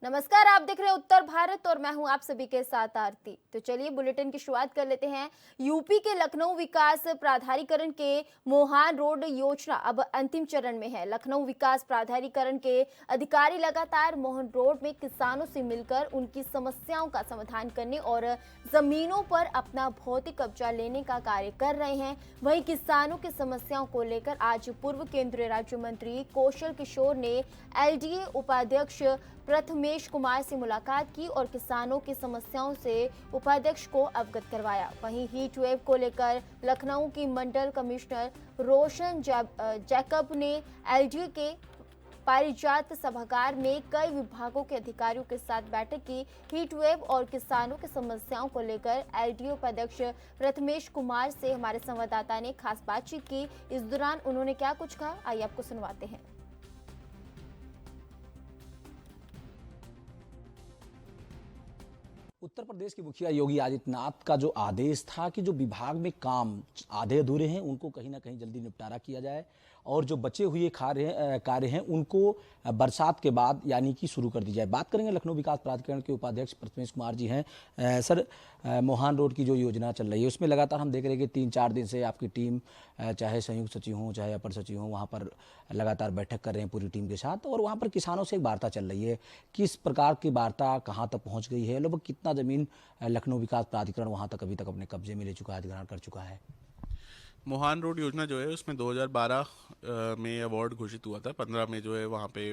नमस्कार, आप देख रहे हैं उत्तर भारत और मैं हूं आप सभी के साथ आरती। तो चलिए बुलेटिन की शुरुआत कर लेते हैं। यूपी के लखनऊ विकास प्राधिकरण के मोहान रोड योजना अब अंतिम चरण में है। लखनऊ विकास प्राधिकरण के अधिकारी लगातार मोहन रोड में किसानों से मिलकर उनकी समस्याओं का समाधान करने और जमीनों पर अपना भौतिक कब्जा लेने का कार्य कर रहे हैं। वहीं किसानों की समस्याओं को लेकर आज पूर्व केंद्रीय राज्य मंत्री कौशल किशोर ने एलडीए उपाध्यक्ष प्रथमेश कुमार से मुलाकात की और किसानों की समस्याओं से उपाध्यक्ष को अवगत करवाया। वहीं हीट वेव को लेकर लखनऊ की मंडल कमिश्नर रोशन जैकब ने एलडीए के पारिजात सभागार में कई विभागों के अधिकारियों के साथ बैठक की। हीट वेव और किसानों की समस्याओं को लेकर एलडीए उपाध्यक्ष प्रथमेश कुमार से हमारे संवाददाता ने खास बातचीत की। इस दौरान उन्होंने क्या कुछ कहा, आइए आपको सुनवाते हैं। उत्तर प्रदेश के मुखिया योगी आदित्यनाथ का जो आदेश था कि जो विभाग में काम आधे अधूरे हैं उनको कहीं ना कहीं जल्दी निपटारा किया जाए और जो बचे हुए कार्य हैं उनको बरसात के बाद यानी कि शुरू कर दी जाए। बात करेंगे लखनऊ विकास प्राधिकरण के उपाध्यक्ष प्रथमेश कुमार जी हैं। सर, मोहान रोड की जो योजना चल रही है उसमें लगातार हम देख रहे हैं कि 3-4 दिन से आपकी टीम चाहे संयुक्त सचिव हों चाहे अपर सचिव हों वहाँ पर लगातार बैठक कर रहे हैं पूरी टीम के साथ और वहाँ पर किसानों से एक वार्ता चल रही है। किस प्रकार की वार्ता कहाँ तक पहुँच गई है, लगभग कितना ज़मीन लखनऊ विकास प्राधिकरण वहाँ तक अभी तक अपने कब्जे में ले चुका है, अधिग्रहण कर चुका है? मोहान रोड योजना जो है उसमें 2012 में अवार्ड घोषित हुआ था। 15 में जो है वहाँ पे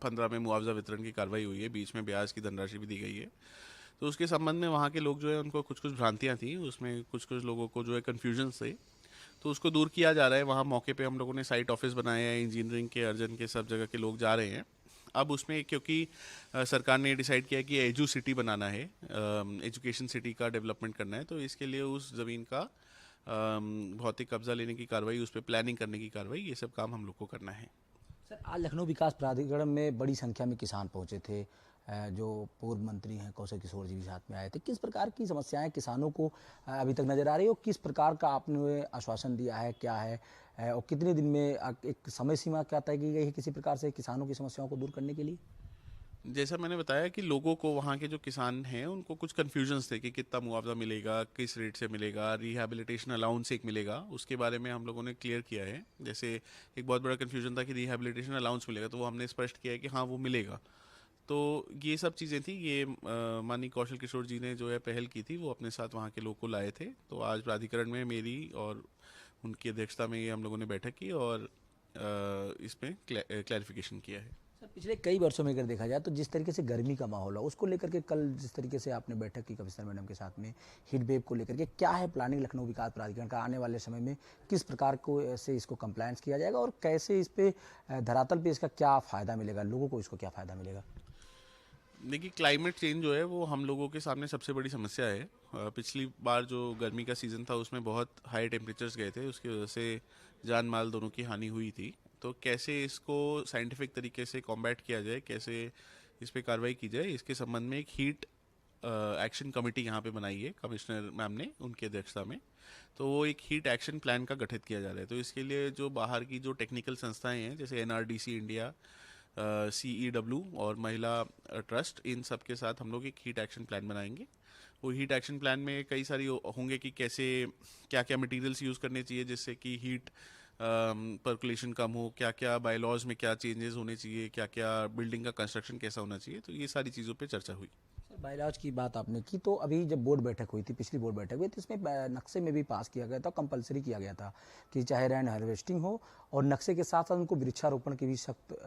15 में मुआवजा वितरण की कार्रवाई हुई है, बीच में ब्याज की धनराशि भी दी गई है। तो उसके संबंध में वहाँ के लोग जो है उनको कुछ कुछ भ्रांतियाँ थी, उसमें कुछ कुछ लोगों को जो है कन्फ्यूजन थे, तो उसको दूर किया जा रहा है। वहाँ मौके पे हम लोगों ने साइट ऑफिस बनाए हैं, इंजीनियरिंग के अर्जन के सब जगह के लोग जा रहे हैं। अब उसमें क्योंकि सरकार ने डिसाइड किया कि एजू सिटी बनाना है, एजुकेशन सिटी का डेवलपमेंट करना है, तो इसके लिए उस ज़मीन का भौतिक कब्जा लेने की कार्रवाई, उस पर प्लानिंग करने की कार्रवाई, ये सब काम हम लोग को करना है। सर, आज लखनऊ विकास प्राधिकरण में बड़ी संख्या में किसान पहुंचे थे। जो पूर्व मंत्री हैं कौशल किशोर जी भी साथ में आए थे। किस प्रकार की समस्याएं किसानों को अभी तक नजर आ रही है और किस प्रकार का आपने आश्वासन दिया है, क्या है और कितने दिन में एक समय सीमा क्या तय की गई है किसी प्रकार से किसानों की समस्याओं को दूर करने के लिए? जैसा मैंने बताया कि लोगों को, वहाँ के जो किसान हैं उनको कुछ कन्फ्यूजन्स थे कि कितना मुआवजा मिलेगा, किस रेट से मिलेगा, रिहैबिलिटेशन अलाउंस एक मिलेगा, उसके बारे में हम लोगों ने क्लियर किया है। जैसे एक बहुत बड़ा कन्फ्यूजन था कि रिहैबिलिटेशन अलाउंस मिलेगा, तो वो हमने स्पष्ट किया है कि हाँ वो मिलेगा। तो ये सब चीज़ें थी। ये माननीय कौशल किशोर जी ने जो है पहल की थी, वो अपने साथ वहाँ के लोग को लाए थे। तो आज प्राधिकरण में मेरी और उनकी अध्यक्षता में ये हम लोगों ने बैठक की और इसमें क्लैरिफिकेशन किया है। सर, पिछले कई वर्षों में अगर देखा जाए तो जिस तरीके से गर्मी का माहौल है उसको लेकर के कल जिस तरीके से आपने बैठक की कमिश्नर मैडम के साथ में हीट वेव को लेकर के, क्या है प्लानिंग लखनऊ विकास प्राधिकरण का आने वाले समय में, किस प्रकार को से इसको कंप्लायंस किया जाएगा और कैसे इस पे धरातल पे इसका क्या फ़ायदा मिलेगा, लोगों को इसको क्या फ़ायदा मिलेगा? देखिए, क्लाइमेट चेंज जो है वो हम लोगों के सामने सबसे बड़ी समस्या है। पिछली बार जो गर्मी का सीज़न था उसमें बहुत हाई टेम्परेचर्स गए थे, उसकी वजह से जान माल दोनों की हानि हुई थी। तो कैसे इसको साइंटिफिक तरीके से कॉम्बैट किया जाए, कैसे इस पे कार्रवाई की जाए, इसके संबंध में एक हीट एक्शन कमेटी यहाँ पे बनाई है कमिश्नर मैम ने, उनकी अध्यक्षता में। तो वो एक हीट एक्शन प्लान का गठित किया जा रहा है। तो इसके लिए जो बाहर की जो टेक्निकल संस्थाएं हैं जैसे एनआरडीसी इंडिया, CEW और महिला ट्रस्ट, इन सब के साथ हम लोग एक हीट एक्शन प्लान बनाएंगे। वो हीट एक्शन प्लान में कई सारी होंगे कि कैसे क्या क्या मटेरियल्स यूज़ करने चाहिए जिससे कि हीट पर्कुलेशन कम हो, क्या क्या बायलॉज में क्या चेंजेस होने चाहिए, क्या क्या बिल्डिंग का कंस्ट्रक्शन कैसा होना चाहिए। तो ये सारी चीज़ों पे चर्चा हुई। बाइलॉज की बात आपने की तो अभी जब बोर्ड बैठक हुई थी, पिछली बोर्ड बैठक हुई तो इसमें नक्शे में भी पास किया गया था, कंपलसरी किया गया था कि चाहे रेन हार्वेस्टिंग हो और नक्शे के साथ साथ उनको वृक्षारोपण की भी सख्त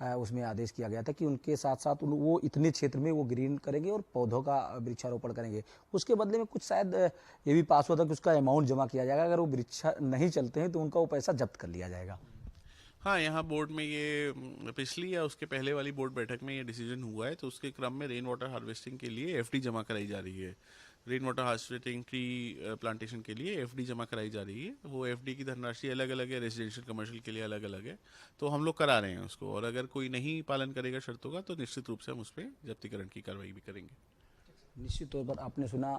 उसमें आदेश किया गया था कि उनके साथ साथ वो इतने क्षेत्र में वो ग्रीन करेंगे और पौधों का वृक्षारोपण करेंगे। उसके बदले में कुछ शायद ये भी पास हुआ था कि उसका अमाउंट जमा किया जाएगा, अगर वो वृक्ष नहीं चलते हैं तो उनका वो पैसा जब्त कर लिया जाएगा। हाँ, यहाँ बोर्ड में ये पिछली या उसके पहले वाली बोर्ड बैठक में ये डिसीजन हुआ है। तो उसके क्रम में रेन वाटर हार्वेस्टिंग के लिए एफडी जमा कराई जा रही है। Rain water harvesting tree plantation के लिए एफडी जमा कराई जा रही है। वो एफडी की धनराशि अलग अलग है, रेजिडेंशियल कमर्शियल के लिए अलग अलग है। तो हम लोग करा रहे हैं उसको, और अगर कोई नहीं पालन करेगा शर्तों का तो निश्चित रूप से हम उस पर जब्तीकरण की कार्रवाई भी करेंगे। निश्चित तौर पर आपने सुना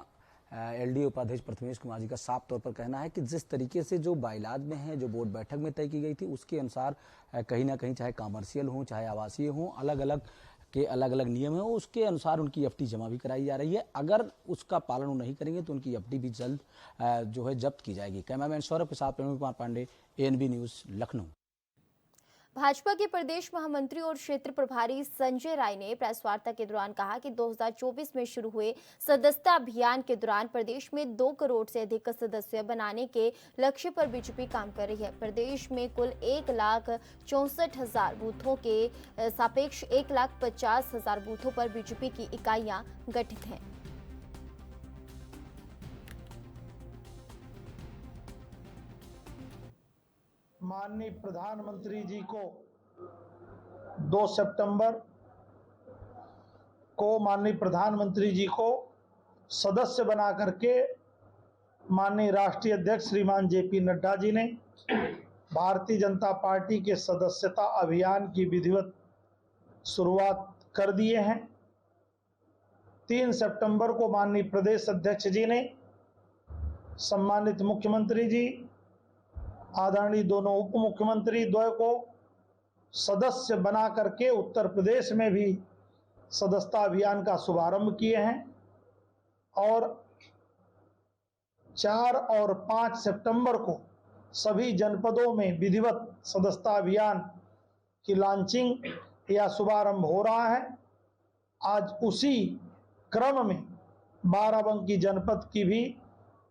एलडीए उपाध्यक्ष प्रथमेश कुमार जी का साफ तौर पर कहना है कि जिस तरीके से जो बाइलाज में है, जो बोर्ड बैठक में तय की गई थी, उसके अनुसार कहीं ना कहीं चाहे कॉमर्शियल हो चाहे आवासीय हो, अलग अलग नियम है, उसके अनुसार उनकी एफडी जमा भी कराई जा रही है। अगर उसका पालन वो नहीं करेंगे तो उनकी एफडी भी जल्द जो है जब्त की जाएगी। कैमरामैन सौरभ के साथ प्रेम कुमार पांडे, एएनबी न्यूज, लखनऊ। भाजपा के प्रदेश महामंत्री और क्षेत्र प्रभारी संजय राय ने प्रेस वार्ता के दौरान कहा कि 2024 में शुरू हुए सदस्यता अभियान के दौरान प्रदेश में 2 करोड़ से अधिक सदस्य बनाने के लक्ष्य पर बीजेपी काम कर रही है। प्रदेश में कुल 1,64,000 बूथों के सापेक्ष 1,50,000 बूथों पर बीजेपी की इकाइयां गठित हैं। माननीय प्रधानमंत्री जी को 2 सितंबर को माननीय प्रधानमंत्री जी को सदस्य बना करके माननीय राष्ट्रीय अध्यक्ष श्रीमान जेपी नड्डा जी ने भारतीय जनता पार्टी के सदस्यता अभियान की विधिवत शुरुआत कर दिए हैं। 3 सितंबर को माननीय प्रदेश अध्यक्ष जी ने सम्मानित मुख्यमंत्री जी, आदरणीय दोनों उप मुख्यमंत्री द्वय को सदस्य बना करके उत्तर प्रदेश में भी सदस्यता अभियान का शुभारंभ किए हैं और 4 और 5 सितंबर को सभी जनपदों में विधिवत सदस्यता अभियान की लॉन्चिंग या शुभारंभ हो रहा है। आज उसी क्रम में बाराबंकी जनपद की भी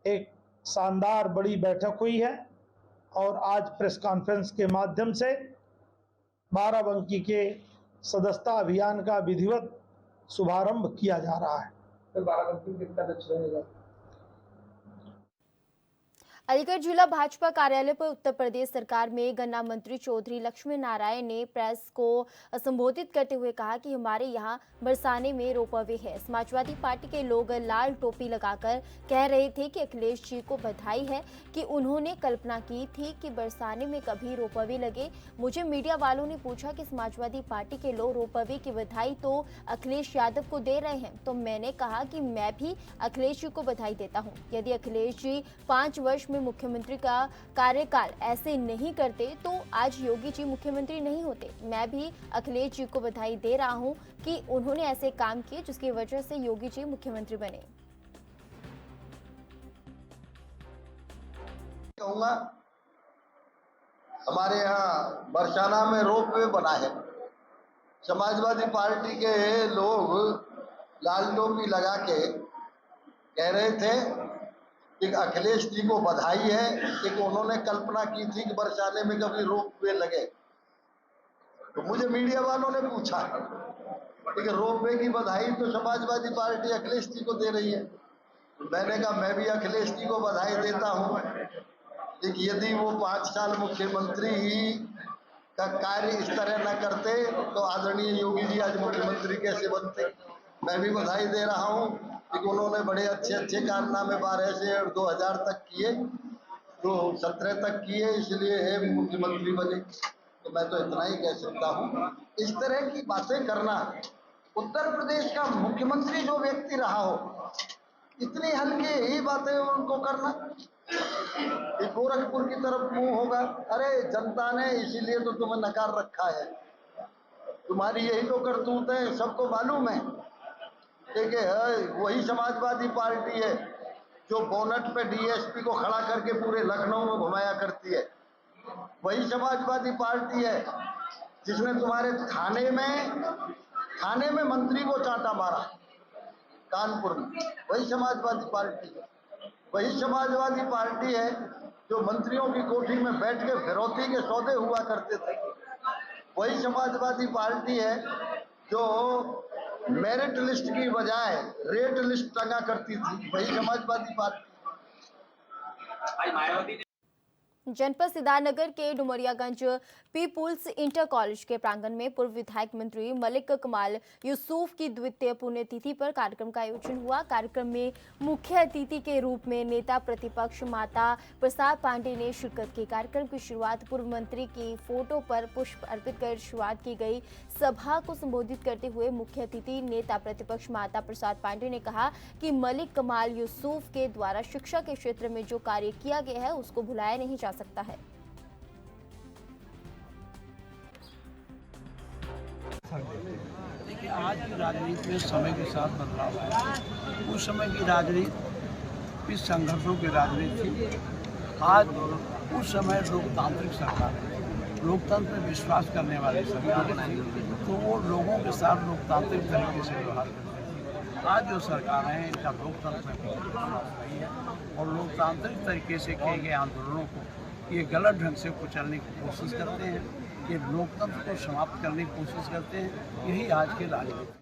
एक शानदार बड़ी बैठक हुई है और आज प्रेस कॉन्फ्रेंस के माध्यम से बाराबंकी के सदस्यता अभियान का विधिवत शुभारंभ किया जा रहा है। तो बाराबंकी कितना लक्ष्य रहेगा? अलीगढ़ जिला भाजपा कार्यालय पर उत्तर प्रदेश सरकार में गन्ना मंत्री चौधरी लक्ष्मी नारायण ने प्रेस को संबोधित करते हुए कहा कि हमारे यहाँ बरसाने में रोपवे है। समाजवादी पार्टी के लोग लाल टोपी लगाकर कह रहे थे कि अखिलेश जी को बधाई है कि उन्होंने कल्पना की थी कि बरसाने में कभी रोपवे लगे। मुझे मीडिया वालों ने पूछा कि समाजवादी पार्टी के लोग रोपवे की बधाई तो अखिलेश यादव को दे रहे हैं, तो मैंने कहा कि मैं भी अखिलेश जी को बधाई देता हूँ। यदि अखिलेश जी 5 वर्ष में मुख्यमंत्री का कार्यकाल ऐसे नहीं करते तो आज योगी जी मुख्यमंत्री नहीं होते। मैं भी अखिलेश जी को बधाई दे रहा हूं कि उन्होंने ऐसे काम किए जिसकी वजह से योगी जी मुख्यमंत्री बने। कहूंगा हमारे यहाँ बरसाना में रोपवे बना है। समाजवादी पार्टी के लोग लाल टोपी लगा के कह रहे थे कि अखिलेश जी को बधाई है कि उन्होंने कल्पना की थी कि बरसाने में कभी रोपवे लगे। तो मुझे मीडिया वालों ने पूछा कि रोपवे की बधाई तो समाजवादी पार्टी अखिलेश जी को दे रही है। मैंने कहा मैं भी अखिलेश जी को बधाई देता हूं कि यदि वो 5 साल मुख्यमंत्री का कार्य इस तरह न करते तो आदरणीय योगी जी आज मुख्यमंत्री कैसे बनते। मैं भी बधाई दे रहा हूं कि उन्होंने बड़े अच्छे कारनामे 12 से 2000 तक किए, तो 17 तक किए, इसलिए है मुख्यमंत्री बने। तो मैं तो इतना ही कह सकता हूँ। इस तरह की बातें करना, उत्तर प्रदेश का मुख्यमंत्री जो व्यक्ति रहा हो, इतनी हल्की ही बातें उनको करना, गोरखपुर की तरफ मुंह होगा। अरे जनता ने इसीलिए तो तुम्हें नकार रखा है, तुम्हारी यही तो करतूत है, सबको मालूम है। ठीक है, वही समाजवादी पार्टी है जो बोनट पे डीएसपी को खड़ा करके पूरे लखनऊ में घुमाया करती है। वही समाजवादी पार्टी है जिसने तुम्हारे थाने में मंत्री को चांटा मारा कानपुर में। वही समाजवादी पार्टी है। वही समाजवादी पार्टी है जो मंत्रियों की कोठी में बैठ के फिरौती के सौदे हुआ करते थे। वही समाजवादी पार्टी है जो मेरिट लिस्ट की बजाय रेट लिस्ट टंगा करती थी। वही समाजवादी पार्टी। जनपद सिद्धार्थनगर के डुमरियागंज पीपुल्स इंटर कॉलेज के प्रांगण में पूर्व विधायक मंत्री मलिक कमाल यूसुफ की द्वितीय पुण्यतिथि पर कार्यक्रम का आयोजन हुआ। कार्यक्रम में मुख्य अतिथि के रूप में नेता प्रतिपक्ष माता प्रसाद पांडे ने शिरकत की। कार्यक्रम की शुरुआत पूर्व मंत्री की फोटो पर पुष्प अर्पित कर शुरुआत की गई। सभा को संबोधित करते हुए मुख्य अतिथि नेता प्रतिपक्ष माता प्रसाद पांडे ने कहा कि मलिक कमाल यूसुफ के द्वारा शिक्षा के क्षेत्र में जो कार्य किया गया है उसको भुलाया नहीं जा सकता है। देखिए, आज की राजनीति में समय के साथ बदलाव है। उस समय की राजनीति इस संघर्षों की राजनीति थी। आज उस समय लोकतांत्रिक सरकार है, लोकतंत्र में विश्वास करने वाली सरकार है, तो वो लोगों के साथ लोकतांत्रिक तरीके से व्यवहार करते हैं। आज जो सरकार है इनका लोकतंत्र में विश्वास नहीं है और लोकतांत्रिक तरीके से किए गए आंदोलनों को ये गलत ढंग से कुचलने की कोशिश करते हैं, ये लोकतंत्र को समाप्त करने की कोशिश करते हैं। यही आज के राजनीति।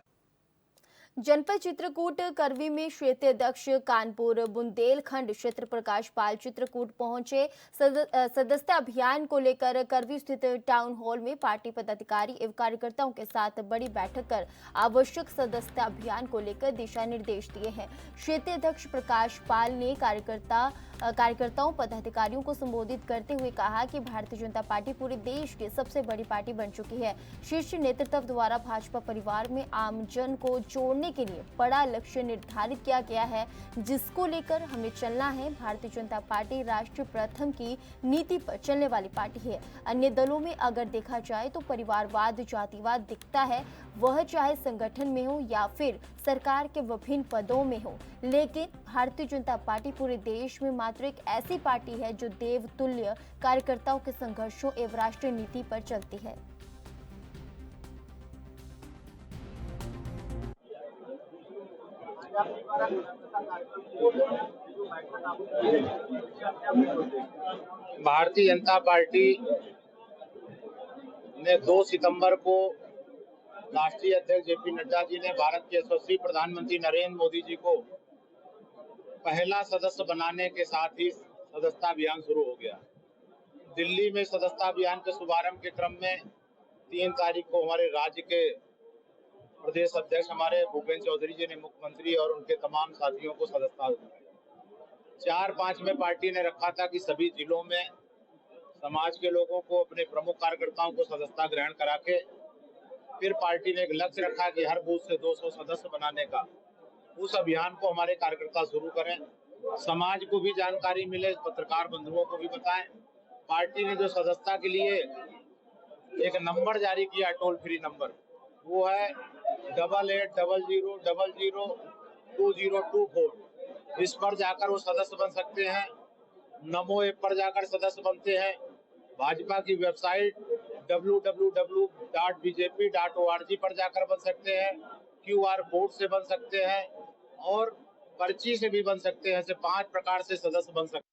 जनपद चित्रकूट करवी में क्षेत्रीय अध्यक्ष कानपुर बुंदेलखंड क्षेत्र प्रकाश पाल चित्रकूट पहुंचे। सदस्यता अभियान को लेकर करवी स्थित टाउन हॉल में पार्टी पदाधिकारी एवं कार्यकर्ताओं के साथ बड़ी बैठक कर आवश्यक सदस्यता अभियान को लेकर दिशा निर्देश दिए हैं। क्षेत्रीय अध्यक्ष प्रकाश पाल ने कार्यकर्ताओं पदाधिकारियों को संबोधित करते हुए कहा कि भारतीय जनता पार्टी पूरे देश की सबसे बड़ी पार्टी बन चुकी है। शीर्ष नेतृत्व द्वारा भाजपा परिवार में आमजन को जोड़ने के लिए बड़ा लक्ष्य निर्धारित किया गया है, जिसको लेकर हमें चलना है। भारतीय जनता पार्टी राष्ट्र प्रथम की नीति पर चलने वाली पार्टी है। अन्य दलों में अगर देखा जाए तो परिवारवाद, जातिवाद दिखता है, वह चाहे संगठन में हो या फिर सरकार के विभिन्न पदों में हो, लेकिन भारतीय जनता पार्टी पूरे देश में मात्र एक ऐसी पार्टी है जो देवतुल्य कार्यकर्ताओं के संघर्षों एवं राष्ट्रीय नीति पर चलती है। भारतीय जनता पार्टी ने 2 सितंबर को राष्ट्रीय अध्यक्ष जेपी नड्डा जी ने भारत के यशस्वी प्रधानमंत्री नरेंद्र मोदी जी को पहला सदस्य बनाने के साथ ही सदस्यता अभियान शुरू हो गया। दिल्ली में सदस्यता अभियान के शुभारंभ के क्रम में 3 तारीख को हमारे राज्य के प्रदेश अध्यक्ष हमारे भूपेंद्र चौधरी जी ने मुख्यमंत्री और उनके तमाम साथियों को सदस्यता दी। 4-5 में पार्टी ने रखा था कि सभी जिलों में समाज के लोगों को, अपने प्रमुख कार्यकर्ताओं को सदस्यता ग्रहण करा के फिर पार्टी ने एक लक्ष्य रखा कि हर बूथ से 200 सदस्य बनाने का। उस अभियान को हमारे कार्यकर्ता शुरू करें, समाज को भी जानकारी मिले, पत्रकार बंधुओं को भी बताएं। पार्टी ने जो सदस्यता के लिए एक नंबर जारी किया, टोल फ्री नंबर, वो है 8800002024। इस पर जाकर वो सदस्य बन सकते हैं। नमो ऐप पर जाकर सदस्य बनते हैं। भाजपा की वेबसाइट www.bjp.org पर जाकर बन सकते हैं। QR कोड से बन सकते हैं और पर्ची से भी बन सकते हैं। ऐसे 5 प्रकार से सदस्य बन सकते हैं।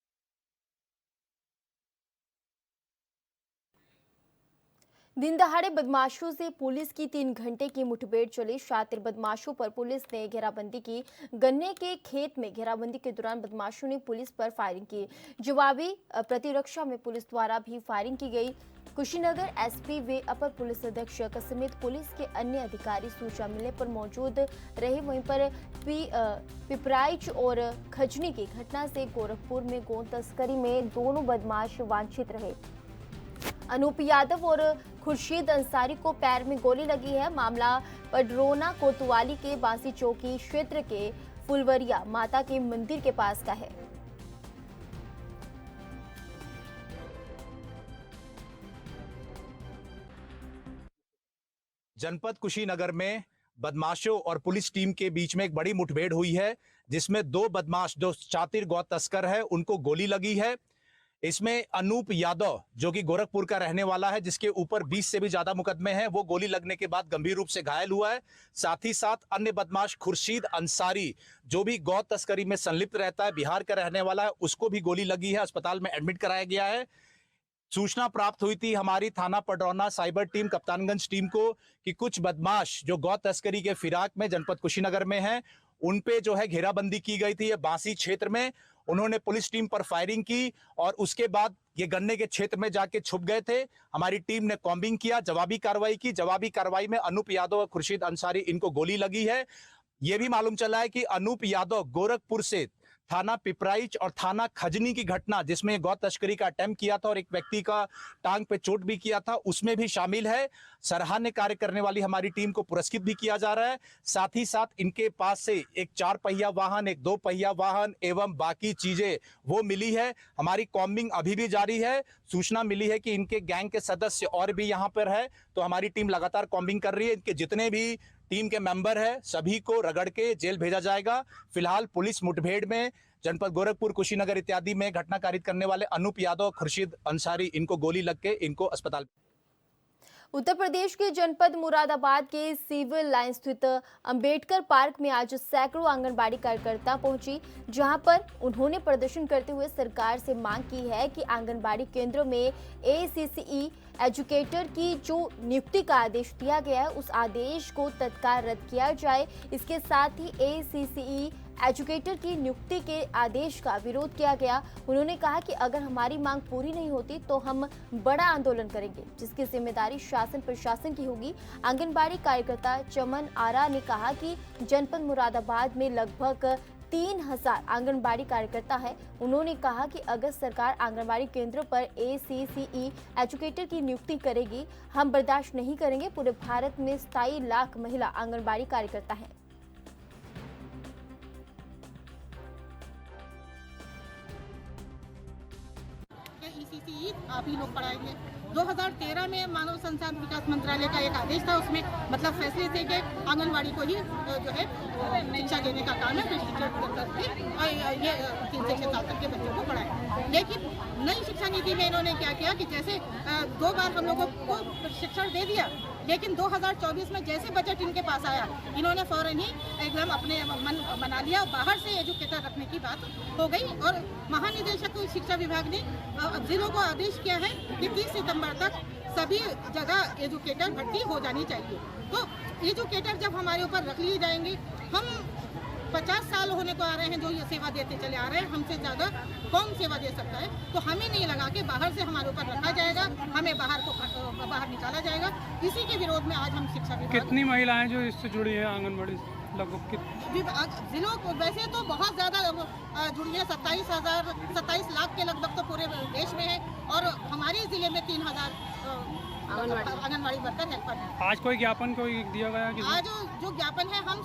दिन दहाड़े बदमाशों से पुलिस की 3 घंटे की मुठभेड़ चली। शातिर बदमाशों पर पुलिस ने घेराबंदी की। गन्ने के खेत में घेराबंदी के दौरान बदमाशों ने पुलिस पर फायरिंग की। जवाबी प्रतिरक्षा में पुलिस द्वारा भी फायरिंग की गई। कुशीनगर एसपी व अपर पुलिस अधीक्षक समेत पुलिस के अन्य अधिकारी सूचना मिलने पर मौजूद रहे। वहीं पर पिपराइच और खजनी की घटना से गोरखपुर में गोंद तस्करी में दोनों बदमाश वांछित रहे। अनूप यादव और खुर्शीद अंसारी को पैर में गोली लगी है। मामला पडरोना कोतवाली के बांसी चौकी क्षेत्र के फुलवरिया माता के मंदिर के पास का है। जनपद कुशीनगर में बदमाशों और पुलिस टीम के बीच में एक बड़ी मुठभेड़ हुई है, जिसमें 2 बदमाश जो शातिर गौ तस्कर है उनको गोली लगी है। इसमें अनूप यादव जो कि गोरखपुर का रहने वाला है, जिसके ऊपर 20 से भी ज्यादा मुकदमे हैं, वो गोली लगने के बाद गंभीर रूप से घायल हुआ है। साथ ही साथ अन्य बदमाश खुर्शीद अंसारी जो भी गौ तस्करी में संलिप्त रहता है, बिहार का रहने वाला है, उसको भी गोली लगी है। अस्पताल में एडमिट कराया गया है। सूचना प्राप्त हुई थी हमारी थाना Padrauna cyber team, Kaptanganj team को कि कुछ बदमाश जो गौ तस्करी के फिराक में जनपद कुशीनगर में हैं, उन पे जो है घेराबंदी की गई थी। ये बांसी क्षेत्र में उन्होंने पुलिस टीम पर फायरिंग की और उसके बाद ये गन्ने के क्षेत्र में जाके छुप गए थे। हमारी टीम ने कॉम्बिंग किया, जवाबी कार्रवाई की। जवाबी कार्रवाई में अनूप यादव और खुर्शीद अंसारी इनको गोली लगी है। ये भी मालूम चला है कि अनूप यादव गोरखपुर से थाना पिपराइच और थाना खजनी की घटना जिसमें गौ तस्करी का अटेम्प्ट किया था और एक व्यक्ति का टांग पे चोट भी किया था, उसमें भी शामिल है। सराहनीय कार्य करने वाली हमारी टीम को पुरस्कृत भी किया जा रहा है। साथ ही साथ इनके पास से एक 4 पहिया वाहन, एक 2 पहिया वाहन एवं बाकी चीजें वो मिली है। हमारी कॉम्बिंग अभी भी जारी है। सूचना मिली है कि इनके गैंग के सदस्य और भी यहाँ पर है, तो हमारी टीम लगातार कॉम्बिंग कर रही है। इनके जितने भी टीम के मेंबर है सभी को रगड़ के जेल भेजा जाएगा। फिलहाल पुलिस मुठभेड़ में जनपद गोरखपुर, कुशीनगर इत्यादि में घटना कारित करने वाले अनूप यादव, खुर्शीद अंसारी, इनको गोली लग के इनको अस्पताल। उत्तर प्रदेश के जनपद मुरादाबाद के सिविल लाइन स्थित अंबेडकर पार्क में आज सैकड़ों आंगनबाड़ी कार्यकर्ता पहुंची, जहां पर उन्होंने प्रदर्शन करते हुए सरकार से मांग की है कि आंगनबाड़ी केंद्रों में ACCE एजुकेटर की जो नियुक्ति का आदेश दिया गया है उस आदेश को तत्काल रद्द किया जाए। इसके साथ ही ACCE एजुकेटर की नियुक्ति के आदेश का विरोध किया गया। उन्होंने कहा कि अगर हमारी मांग पूरी नहीं होती तो हम बड़ा आंदोलन करेंगे, जिसकी जिम्मेदारी शासन प्रशासन की होगी। आंगनबाड़ी कार्यकर्ता चमन आरा ने कहा कि जनपद मुरादाबाद में लगभग 3000 आंगनबाड़ी कार्यकर्ता है। उन्होंने कहा कि अगर सरकार आंगनबाड़ी केंद्रों पर ACCE एजुकेटर की नियुक्ति करेगी, हम बर्दाश्त नहीं करेंगे। पूरे भारत में 27 लाख महिला आंगनबाड़ी कार्यकर्ता हैं। ECCE आप ही लोग पढ़ाएंगे। 2013 में मानव संसाधन विकास मंत्रालय का एक आदेश था, उसमें मतलब फैसले थे कि आंगनबाड़ी को ही जो है शिक्षा देने का काम है, और ये 3 से 6 साल तक के बच्चों को पढ़ाए। लेकिन नई शिक्षा नीति में इन्होंने क्या किया कि जैसे 2 बार हम लोगों को शिक्षण दे दिया, लेकिन 2024 में जैसे बजट इनके पास आया, इन्होंने फौरन ही एकदम अपने मन बना लिया, बाहर से एजुकेटर रखने की बात हो गई। और महानिदेशक शिक्षा विभाग ने जिलों को आदेश किया है कि 30 सितंबर तक सभी जगह एजुकेटर भर्ती हो जानी चाहिए। तो एजुकेटर जब हमारे ऊपर रख लिए जाएंगे, हम 50 साल होने को आ रहे हैं जो ये सेवा देते चले आ रहे हैं, हमसे ज़्यादा कौन सेवा दे सकता है। तो हमें नहीं लगा कि बाहर से हमारे ऊपर रखा जाएगा, हमें बाहर निकाला जाएगा। इसी के विरोध में आज हम शिक्षा विभाग। कितनी महिलाएं जो इससे जुड़ी है आंगनबाड़ी लगभग जिलों वैसे तो बहुत ज़्यादा जुड़ी है, 27 लाख के लगभग तो पूरे देश में है, और हमारे ज़िले में 3000 आंगनबाड़ी वर्कर हेल्पर है। आज कोई ज्ञापन कोई दिया गया कि आज जो ज्ञापन है, हम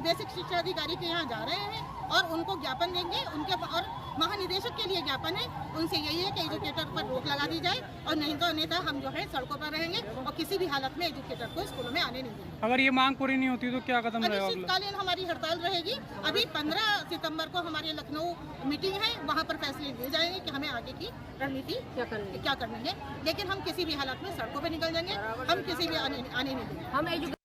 बेसिक शिक्षा अधिकारी के यहाँ जा रहे हैं और उनको ज्ञापन देंगे। उनके और महानिदेशक के लिए ज्ञापन है, उनसे यही है कि एजुकेटर पर रोक लगा दी जाए, और नहीं तो अन्यथा हम जो है सड़कों पर रहेंगे और किसी भी हालत में एजुकेटर को स्कूलों में आने नहीं देंगे। अगर ये मांग पूरी नहीं होती तो क्या कदम रहेगा? अनिश्चितकालीन हमारी हड़ताल रहेगी। अभी 15 सितंबर को हमारी लखनऊ मीटिंग है, वहाँ पर फैसले लिए जाएंगे कि हमें आगे की रणनीति क्या करनी है। लेकिन हम किसी भी हालत में सड़कों पर निकल जाएंगे, हम किसी भी आने नहीं देंगे।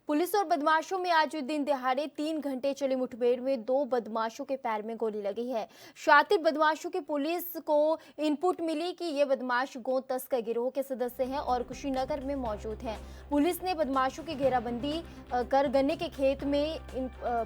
पुलिस और बदमाशों में आज दिन दिहाड़े 3 घंटे चली मुठभेड़ में 2 बदमाशों के पैर में गोली लगी है। शातिर बदमाशों की पुलिस को इनपुट मिली कि ये बदमाश गो तस्कर गिरोह के सदस्य हैं और कुशीनगर में मौजूद हैं। पुलिस ने बदमाशों की घेराबंदी कर गन्ने के खेत में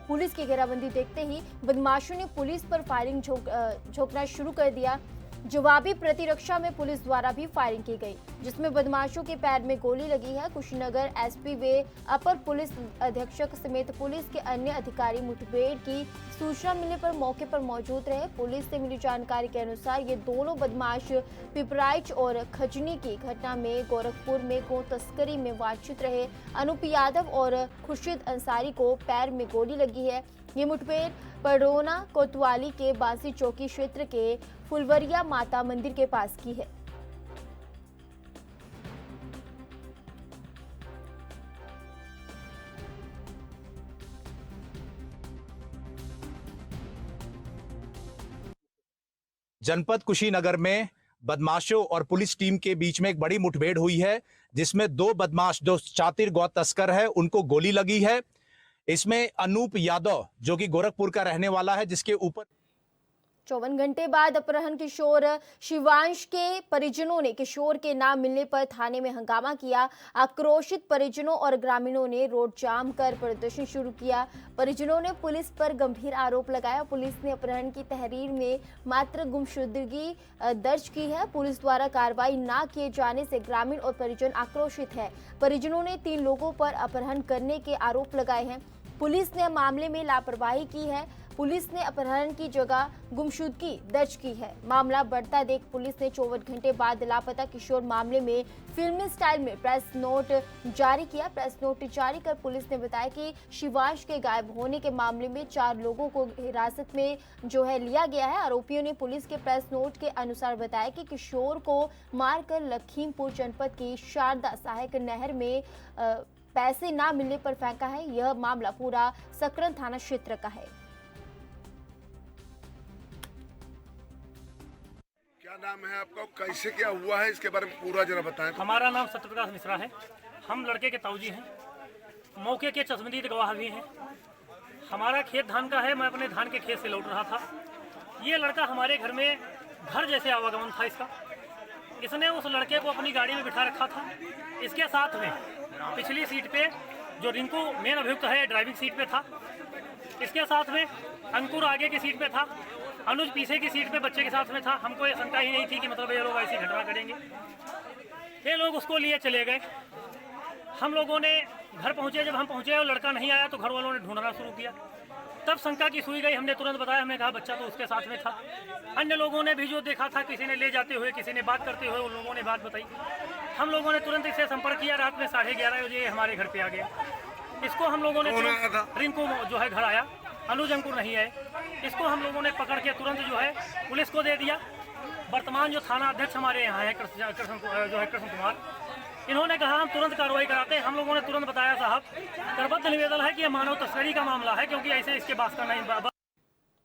पुलिस की घेराबंदी देखते ही बदमाशों ने पुलिस पर फायरिंग झोंकना शुरू कर दिया। जवाबी प्रतिरक्षा में पुलिस द्वारा भी फायरिंग की गई, जिसमें बदमाशों के पैर में गोली लगी है। कुशीनगर SP व अपर पुलिस अधीक्षक समेत पुलिस के अन्य अधिकारी मुठभेड़ की सूचना मिलने पर मौके पर मौजूद रहे। पुलिस से मिली जानकारी के अनुसार ये दोनों बदमाश पिपराइच और खजनी की घटना में गोरखपुर में गो तस्करी में वांछित रहे। अनूप यादव और खुर्शीद अंसारी को पैर में गोली लगी है। ये मुठभेड़ पडोना कोतवाली के बांसी चौकी क्षेत्र के फुलवरिया माता मंदिर के पास की है। जनपद कुशीनगर में बदमाशों और पुलिस टीम के बीच में एक बड़ी मुठभेड़ हुई है, जिसमें 2 बदमाश जो शातिर गौ तस्कर है उनको गोली लगी है। इसमें अनूप यादव जो कि गोरखपुर का रहने वाला है, जिसके ऊपर 54 घंटे बाद अपहरण किशोर शिवांश के परिजनों ने किशोर के नाम मिलने पर थाने में हंगामा किया। आक्रोशित परिजनों और ग्रामीणों ने रोड जाम कर प्रदर्शन शुरू किया। परिजनों ने पुलिस पर गंभीर आरोप लगाया। पुलिस ने अपहरण की तहरीर में मात्र गुमशुदगी दर्ज की है। पुलिस द्वारा कार्रवाई न किए जाने से ग्रामीण और परिजन आक्रोशित है। परिजनों ने 3 लोगों पर अपहरण करने के आरोप लगाए हैं। पुलिस ने मामले में लापरवाही की है। पुलिस ने अपहरण की जगह गुमशुदगी दर्ज की है। मामला बढ़ता देख पुलिस ने 24 घंटे बाद लापता किशोर मामले में फिल्मी स्टाइल में प्रेस नोट जारी किया। प्रेस नोट जारी कर पुलिस ने बताया कि शिवांश के गायब होने के मामले में 4 लोगों को हिरासत में लिया गया है। आरोपियों ने पुलिस के प्रेस नोट के अनुसार बताया कि किशोर को मारकर लखीमपुर जनपद की शारदा सहायक नहर में पैसे ना मिलने पर फेंका है। यह मामला पूरा सकरन थाना क्षेत्र का है। क्या नाम है आपका, कैसे क्या हुआ है, इसके बारे में पूरा जरा बताएं। हमारा नाम सत्यप्रकाश मिश्रा है। हम लड़के के ताऊजी हैं, मौके के चश्मदीद गवाह भी हैं। हमारा खेत धान का है, मैं अपने धान के खेत से लौट रहा था। ये लड़का हमारे घर में घर जैसे आवागमन था इसका। इसने उस लड़के को अपनी गाड़ी में बिठा रखा था। इसके साथ में पिछली सीट पे जो रिंकू मेन अभियुक्त है ड्राइविंग सीट पे था। इसके साथ में अंकुर आगे की सीट पे था। अनुज पीछे की सीट पे बच्चे के साथ में था। हमको ये शंका ही नहीं थी कि मतलब ये लोग ऐसी घटना करेंगे। ये लोग उसको लिए चले गए। हम लोगों ने घर पहुंचे। जब हम पहुंचे और लड़का नहीं आया तो घर वालों ने ढूंढना शुरू किया। तब शंका की सुई गई। हमने तुरंत बताया, हमने कहा बच्चा तो उसके साथ में था। अन्य लोगों ने भी जो देखा था, किसी ने ले जाते हुए, किसी ने बात करते हुए, उन लोगों ने बात बताई। हम लोगों ने तुरंत इससे संपर्क किया। रात में 11:30 बजे हमारे घर पे आ गया। इसको हम लोगों ने रिंकू जो है घर आया, अनुज अंकुर नहीं है। इसको हम लोगों ने पकड़ के तुरंत जो है पुलिस को दे दिया। वर्तमान जो थाना अध्यक्ष हमारे यहाँ है कृष्ण कुमार, इन्होंने कहा हम तुरंत कार्रवाई कराते हैं। हम लोगों ने तुरंत बताया साहब करबद्ध निवेदन है कि यह मानव तस्करी का मामला है, क्योंकि ऐसे इसके पास का नहीं।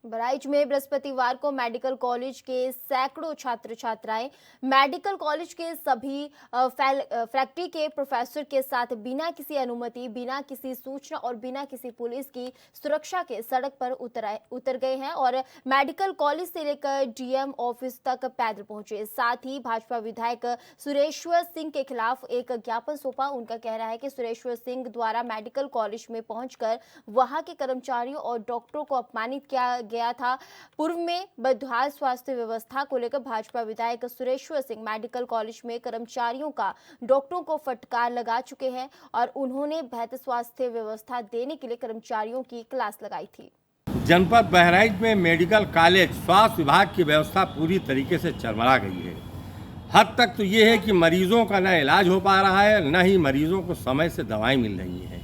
बहराइच में बृहस्पतिवार को मेडिकल कॉलेज के सैकड़ों छात्र छात्राएं मेडिकल कॉलेज के सभी फैकल्टी के प्रोफेसर के साथ बिना किसी अनुमति, बिना किसी सूचना और बिना किसी पुलिस की सुरक्षा के सड़क पर उतर गए हैं और मेडिकल कॉलेज से लेकर डीएम ऑफिस तक पैदल पहुंचे। साथ ही भाजपा विधायक सुरेश्वर सिंह के खिलाफ एक ज्ञापन सौंपा। उनका कहना है कि सुरेश्वर सिंह द्वारा मेडिकल कॉलेज में पहुंचकर वहां के कर्मचारियों और डॉक्टरों को अपमानित किया गया था। पूर्व में बदहाल स्वास्थ्य व्यवस्था को लेकर भाजपा विधायक सुरेश्वर सिंह मेडिकल कॉलेज में कर्मचारियों का डॉक्टरों को फटकार लगा चुके हैं और उन्होंने बेहतर स्वास्थ्य व्यवस्था देने के लिए कर्मचारियों की क्लास लगाई थी। जनपद बहराइच में मेडिकल कॉलेज स्वास्थ्य विभाग की व्यवस्था पूरी तरीके से चरमरा गई है। हद तक तो ये है कि मरीजों का न इलाज हो पा रहा है, न ही मरीजों को समय से दवाएं मिल रही हैं।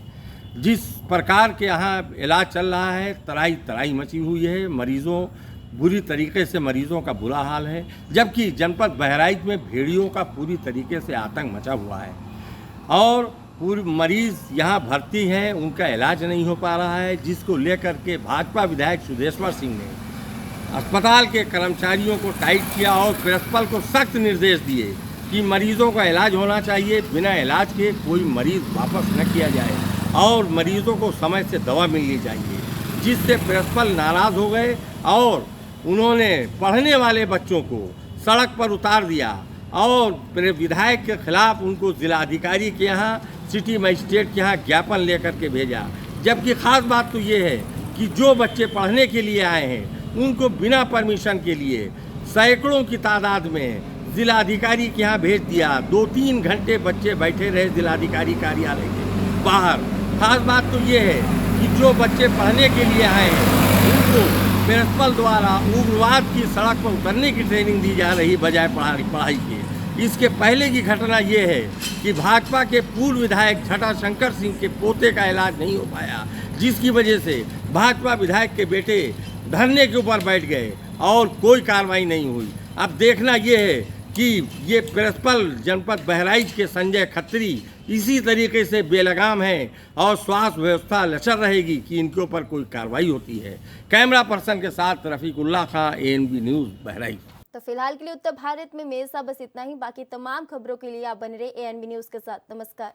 जिस प्रकार के यहाँ इलाज चल रहा है, तराई मची हुई है। मरीजों बुरी तरीके से मरीजों का बुरा हाल है, जबकि जनपद बहराइच में भेड़ियों का पूरी तरीके से आतंक मचा हुआ है और पूरे मरीज यहाँ भर्ती हैं, उनका इलाज नहीं हो पा रहा है, जिसको लेकर के भाजपा विधायक सुरेश्वर सिंह ने अस्पताल के कर्मचारियों को टाइट किया और प्रिंसिपल को सख्त निर्देश दिए कि मरीजों का इलाज होना चाहिए, बिना इलाज के कोई मरीज वापस न किया जाए और मरीजों को समय से दवा मिलनी चाहिए। जिससे प्रिंसिपल नाराज़ हो गए और उन्होंने पढ़ने वाले बच्चों को सड़क पर उतार दिया और विधायक के खिलाफ उनको जिलाधिकारी के यहाँ, सिटी मजिस्ट्रेट के यहाँ ज्ञापन लेकर के भेजा। जबकि ख़ास बात तो ये है कि जो बच्चे पढ़ने के लिए आए हैं उनको बिना परमिशन के लिए सैकड़ों की तादाद में जिलाधिकारी के यहाँ भेज दिया। 2-3 घंटे बच्चे बैठे रहे जिलाधिकारी कार्यालय के बाहर। खास बात तो ये है कि जो बच्चे पढ़ने के लिए आए हैं उनको प्रिंसिपल द्वारा उग्रवाद की सड़क पर उतरने की ट्रेनिंग दी जा रही बजाय पढ़ाई के। इसके पहले की घटना ये है कि भाजपा के पूर्व विधायक जटाशंकर सिंह के पोते का इलाज नहीं हो पाया, जिसकी वजह से भाजपा विधायक के बेटे धरने के ऊपर बैठ गए और कोई कार्रवाई नहीं हुई। अब देखना ये है कि ये प्रिंसिपल जनपद बहराइच के संजय खत्री इसी तरीके से बेलगाम है और स्वास्थ्य व्यवस्था लचर रहेगी कि इनके ऊपर कोई कार्रवाई होती है। कैमरा पर्सन के साथ रफीकुल्लाह खां, ANB न्यूज़ बहराइच। तो फिलहाल के लिए उत्तर भारत में मेरे साथ बस इतना ही। बाकी तमाम खबरों के लिए आप बने रहे ANB न्यूज़ के साथ। नमस्कार।